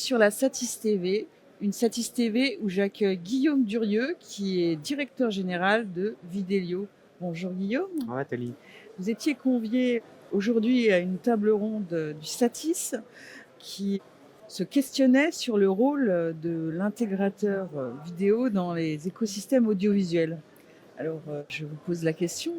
sur la Satis TV, une Satis TV où j'accueille Guillaume Durieux, qui est directeur général de Vidélio. Bonjour Guillaume. Ouais, Nathalie. Vous étiez convié aujourd'hui à une table ronde du Satis qui se questionnait sur le rôle de l'intégrateur vidéo dans les écosystèmes audiovisuels. Alors, je vous pose la question,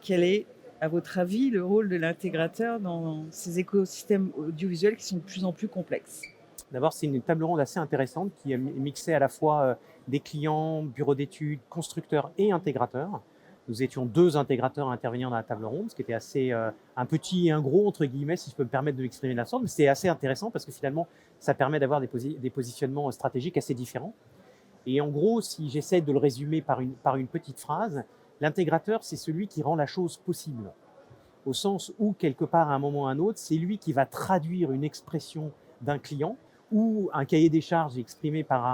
quel est, à votre avis, le rôle de l'intégrateur dans ces écosystèmes audiovisuels qui sont de plus en plus complexes? D'abord, c'est une table ronde assez intéressante qui a mixé à la fois des clients, bureaux d'études, constructeurs et intégrateurs. Nous étions 2 intégrateurs à intervenir dans la table ronde, ce qui était assez un petit et un gros, entre guillemets, si je peux me permettre de l'exprimer de la sorte. Mais c'est assez intéressant parce que finalement, ça permet d'avoir des positionnements stratégiques assez différents. Et en gros, si j'essaie de le résumer par une petite phrase, l'intégrateur, c'est celui qui rend la chose possible. Au sens où, quelque part, à un moment ou à un autre, c'est lui qui va traduire une expression d'un client ou un cahier des charges exprimé par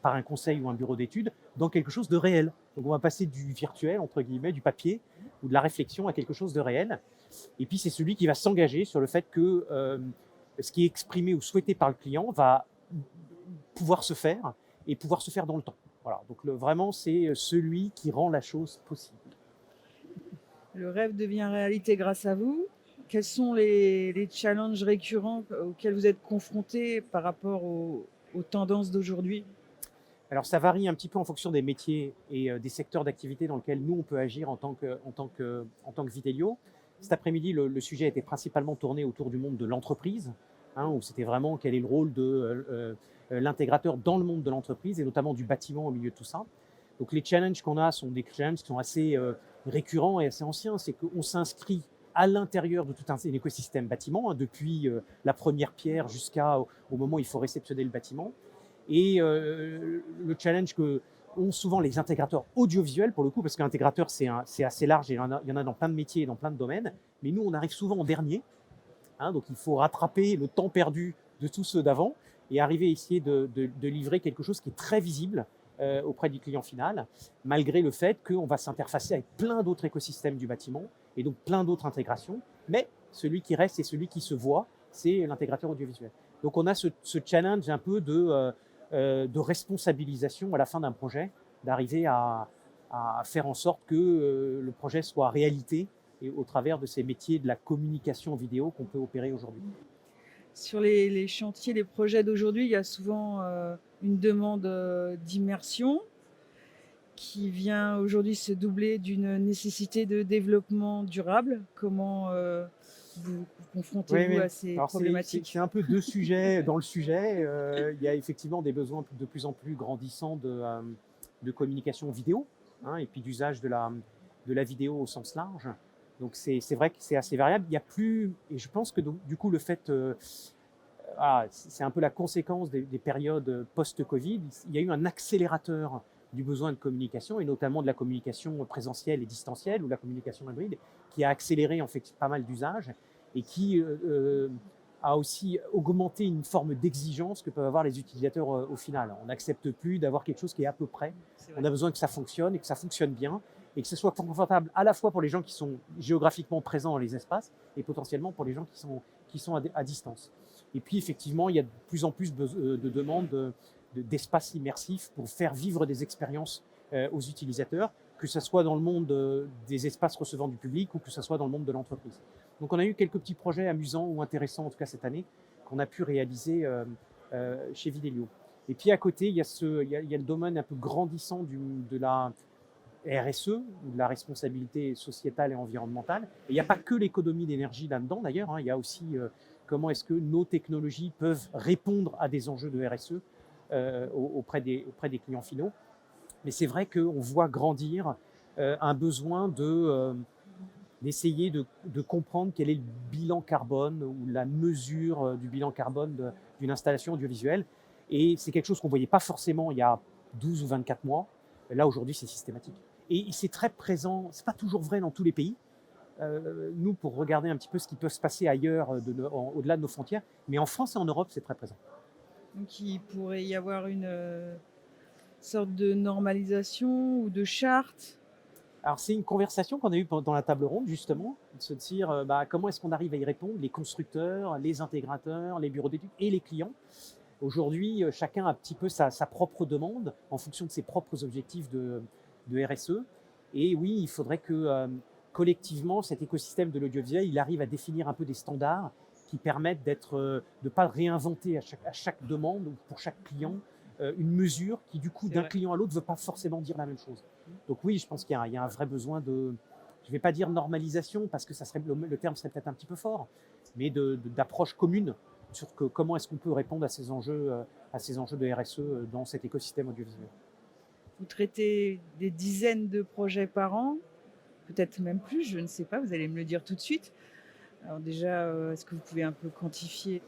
un conseil ou un bureau d'études dans quelque chose de réel. Donc on va passer du virtuel, entre guillemets, du papier ou de la réflexion à quelque chose de réel. Et puis c'est celui qui va s'engager sur le fait que ce qui est exprimé ou souhaité par le client va pouvoir se faire et pouvoir se faire dans le temps. Voilà. Donc vraiment, c'est celui qui rend la chose possible. Le rêve devient réalité grâce à vous. Quels sont les challenges récurrents auxquels vous êtes confrontés par rapport aux tendances d'aujourd'hui? Alors ça varie un petit peu en fonction des métiers et des secteurs d'activité dans lesquels nous on peut agir en tant que Vidélio. Cet après-midi, le sujet était principalement tourné autour du monde de l'entreprise, où c'était vraiment quel est le rôle de l'intégrateur dans le monde de l'entreprise et notamment du bâtiment au milieu de tout ça. Donc les challenges qu'on a sont des challenges qui sont assez récurrents et assez anciens. C'est qu'on s'inscrit à l'intérieur de tout un écosystème bâtiment, depuis la première pierre jusqu'au moment où il faut réceptionner le bâtiment. Et le challenge que ont souvent les intégrateurs audiovisuels, pour le coup, parce qu'un intégrateur, c'est assez large et il y en a dans plein de métiers et dans plein de domaines, mais nous, on arrive souvent en dernier, donc il faut rattraper le temps perdu de tous ceux d'avant et arriver à essayer de livrer quelque chose qui est très visible auprès du client final, malgré le fait qu'on va s'interfacer avec plein d'autres écosystèmes du bâtiment et donc plein d'autres intégrations, mais celui qui reste et celui qui se voit, c'est l'intégrateur audiovisuel. Donc on a ce challenge un peu de responsabilisation à la fin d'un projet, d'arriver à faire en sorte que le projet soit réalité et au travers de ces métiers de la communication vidéo qu'on peut opérer aujourd'hui. Sur les chantiers, les projets d'aujourd'hui, il y a souvent une demande d'immersion qui vient aujourd'hui se doubler d'une nécessité de développement durable. Comment vous confrontez-vous Oui. à ces Alors problématiques? c'est un peu 2 sujets dans le sujet. Il y a effectivement des besoins de plus en plus grandissants de communication vidéo, et puis d'usage de la vidéo au sens large. Donc c'est vrai que c'est assez variable. Il y a plus, et je pense que du coup le fait, c'est un peu la conséquence des périodes post-Covid. Il y a eu un accélérateur du besoin de communication et notamment de la communication présentielle et distancielle ou la communication hybride qui a accéléré en fait pas mal d'usages et qui a aussi augmenté une forme d'exigence que peuvent avoir les utilisateurs au final. On n'accepte plus d'avoir quelque chose qui est à peu près. On a besoin que ça fonctionne et que ça fonctionne bien et que ce soit confortable à la fois pour les gens qui sont géographiquement présents dans les espaces et potentiellement pour les gens qui sont à distance. Et puis effectivement, il y a de plus en plus de demandes d'espaces immersifs pour faire vivre des expériences aux utilisateurs, que ce soit dans le monde des espaces recevant du public ou que ce soit dans le monde de l'entreprise. Donc on a eu quelques petits projets amusants ou intéressants, en tout cas cette année, qu'on a pu réaliser chez Vidélio. Et puis à côté, il y a le domaine un peu grandissant de la RSE, ou de la responsabilité sociétale et environnementale. Et il n'y a pas que l'économie d'énergie là-dedans d'ailleurs, il y a aussi comment est-ce que nos technologies peuvent répondre à des enjeux de RSE auprès des clients finaux. Mais c'est vrai qu'on voit grandir un besoin d'essayer de comprendre quel est le bilan carbone ou la mesure du bilan carbone d'une installation audiovisuelle. Et c'est quelque chose qu'on ne voyait pas forcément il y a 12 ou 24 mois. Là, aujourd'hui, c'est systématique. Et c'est très présent, ce n'est pas toujours vrai dans tous les pays. Nous, pour regarder un petit peu ce qui peut se passer ailleurs, au-delà de nos frontières, mais en France et en Europe, c'est très présent. Donc il pourrait y avoir une sorte de normalisation ou de charte. Alors, c'est une conversation qu'on a eue dans la table ronde, justement, de se dire comment est-ce qu'on arrive à y répondre, les constructeurs, les intégrateurs, les bureaux d'études et les clients. Aujourd'hui, chacun a un petit peu sa propre demande en fonction de ses propres objectifs de RSE. Et oui, il faudrait que collectivement, cet écosystème de l'audiovisuel, il arrive à définir un peu des standards qui permettent de ne pas réinventer à chaque demande ou pour chaque client une mesure qui, du coup, d'un client à l'autre, ne veut pas forcément dire la même chose. Donc oui, je pense qu'il y a un vrai besoin de, je ne vais pas dire normalisation, parce que le terme serait peut-être un petit peu fort, mais d'approche commune sur comment est-ce qu'on peut répondre à ces enjeux de RSE dans cet écosystème audiovisuel. Vous traitez des dizaines de projets par an, peut-être même plus, je ne sais pas, vous allez me le dire tout de suite. Alors déjà, est-ce que vous pouvez un peu quantifier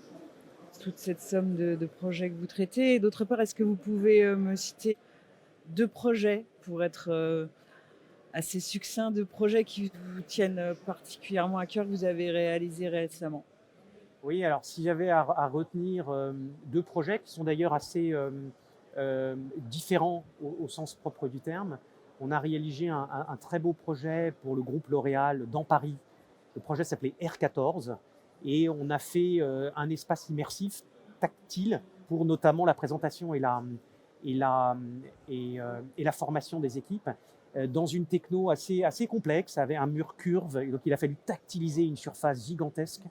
toute cette somme de projets que vous traitez? Et d'autre part, est-ce que vous pouvez me citer 2 projets pour être assez succinct, de projets qui vous tiennent particulièrement à cœur, que vous avez réalisés récemment? Oui, alors si j'avais à retenir 2 projets qui sont d'ailleurs assez différents au sens propre du terme, on a réalisé un très beau projet pour le groupe L'Oréal dans Paris. Le projet s'appelait R14 et on a fait un espace immersif tactile pour notamment la présentation et la formation des équipes dans une techno assez complexe, avec un mur curve. Donc il a fallu tactiliser une surface gigantesque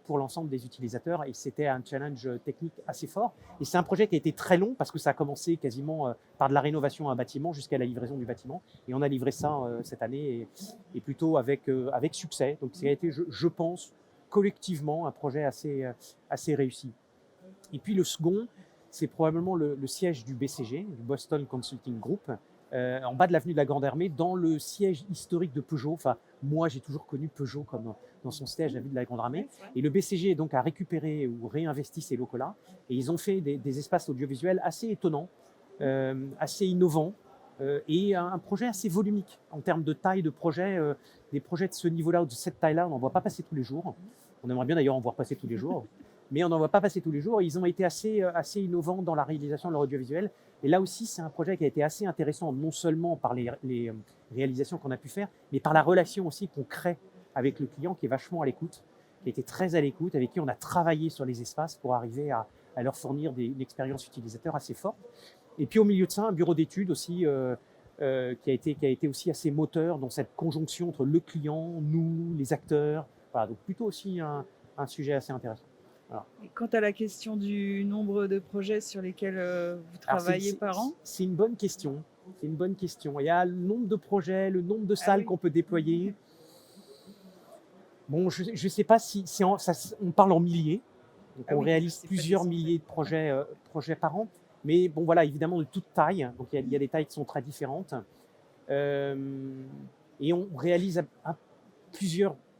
pour l'ensemble des utilisateurs et c'était un challenge technique assez fort. Et c'est un projet qui a été très long parce que ça a commencé quasiment par de la rénovation d'un bâtiment jusqu'à la livraison du bâtiment. Et on a livré ça cette année et plutôt avec succès. Donc ça a été, je pense, collectivement un projet assez réussi. Et puis le second, c'est probablement le siège du BCG, du Boston Consulting Group, en bas de l'avenue de la Grande Armée, dans le siège historique de Peugeot. Enfin, moi, j'ai toujours connu Peugeot comme dans son siège à l'avenue de la Grande Armée. Et le BCG donc a récupéré ou réinvesti ces locaux-là. Et ils ont fait des espaces audiovisuels assez étonnants, assez innovants, et un projet assez volumique en termes de taille de projet. Des projets de ce niveau-là ou de cette taille-là, on n'en voit pas passer tous les jours. On aimerait bien d'ailleurs en voir passer tous les jours. Mais on n'en voit pas passer tous les jours. Ils ont été assez innovants dans la réalisation de leur audiovisuel. Et là aussi, c'est un projet qui a été assez intéressant, non seulement par les réalisations qu'on a pu faire, mais par la relation aussi qu'on crée avec le client, qui est vachement à l'écoute, qui a été très à l'écoute, avec qui on a travaillé sur les espaces pour arriver à leur fournir une expérience utilisateur assez forte. Et puis au milieu de ça, un bureau d'études aussi qui a été aussi assez moteur dans cette conjonction entre le client, nous, les acteurs. Voilà, donc plutôt aussi un sujet assez intéressant. Voilà. Et quant à la question du nombre de projets sur lesquels vous travaillez par an? C'est une bonne question. C'est une bonne question. Il y a le nombre de projets, le nombre de salles qu'on peut déployer. Bon, je ne sais pas si on parle en milliers. Donc on réalise plusieurs milliers de projets par an. Mais bon, voilà, évidemment de toute taille. Donc il y a des tailles qui sont très différentes. Et on réalise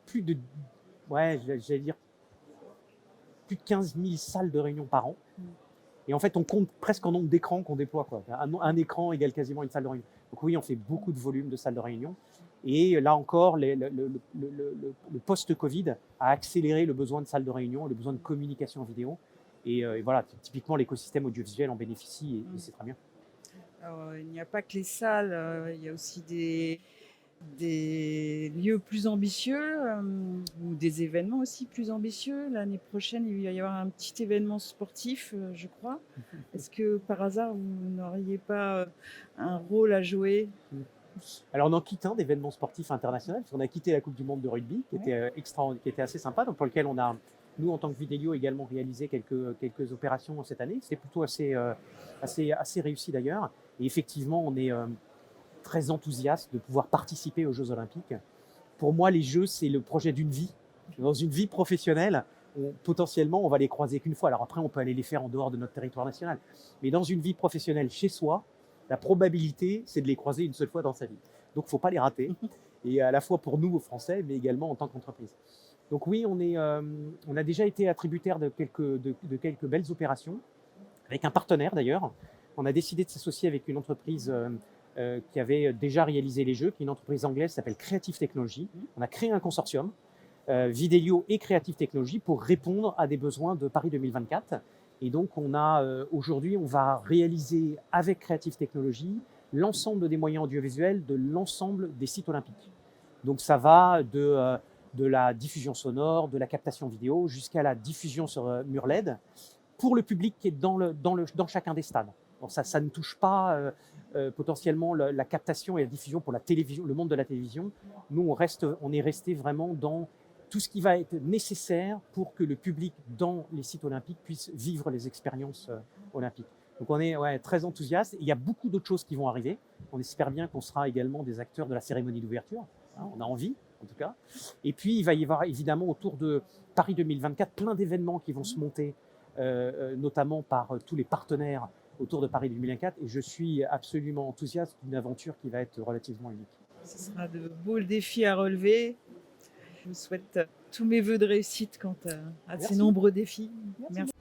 plus de 15 000 salles de réunion par an. Et en fait, on compte presque en nombre d'écrans qu'on déploie, quoi. Un écran égale quasiment une salle de réunion. Donc oui, on fait beaucoup de volume de salles de réunion. Et là encore, le post-Covid a accéléré le besoin de salles de réunion, le besoin de communication en vidéo. Et voilà, typiquement, l'écosystème audiovisuel en bénéficie et c'est très bien. Alors, il n'y a pas que les salles, il y a aussi des lieux plus ambitieux ou des événements aussi plus ambitieux. L'année prochaine, il va y avoir un petit événement sportif, je crois. Est-ce que par hasard, vous n'auriez pas un rôle à jouer? Alors on en quitte un d'événements sportifs internationaux, parce qu'on a quitté la Coupe du Monde de rugby, qui était assez sympa, donc pour lequel on a, nous en tant que Vidélio, également réalisé quelques opérations cette année. C'était plutôt assez réussi d'ailleurs. Et effectivement, on est très enthousiaste de pouvoir participer aux Jeux Olympiques. Pour moi, les Jeux, c'est le projet d'une vie. Dans une vie professionnelle, potentiellement, on va les croiser qu'une fois. Alors après, on peut aller les faire en dehors de notre territoire national. Mais dans une vie professionnelle chez soi, la probabilité, c'est de les croiser une seule fois dans sa vie. Donc, il ne faut pas les rater. Et à la fois pour nous, aux Français, mais également en tant qu'entreprise. Donc oui, on a déjà été attributaire de quelques belles opérations, avec un partenaire d'ailleurs. On a décidé de s'associer avec une entreprise qui avait déjà réalisé les Jeux, qui est une entreprise anglaise qui s'appelle Creative Technology. On a créé un consortium, Vidélio et Creative Technology, pour répondre à des besoins de Paris 2024. Et donc, aujourd'hui, on va réaliser avec Creative Technology l'ensemble des moyens audiovisuels de l'ensemble des sites olympiques. Donc, ça va de la diffusion sonore, de la captation vidéo, jusqu'à la diffusion sur mur LED. pour le public qui est dans chacun des stades. Donc ça ne touche pas potentiellement la captation et la diffusion pour la télévision, le monde de la télévision. Nous, on est resté vraiment dans tout ce qui va être nécessaire pour que le public dans les sites olympiques puisse vivre les expériences olympiques. Donc on est très enthousiaste. Il y a beaucoup d'autres choses qui vont arriver. On espère bien qu'on sera également des acteurs de la cérémonie d'ouverture. Hein, on a envie, en tout cas. Et puis il va y avoir évidemment autour de Paris 2024 plein d'événements qui vont se monter, notamment par tous les partenaires autour de Paris 2024. Et je suis absolument enthousiaste d'une aventure qui va être relativement unique. Ce sera de beaux défis à relever. Je vous souhaite tous mes vœux de réussite quant à ces nombreux défis. Merci.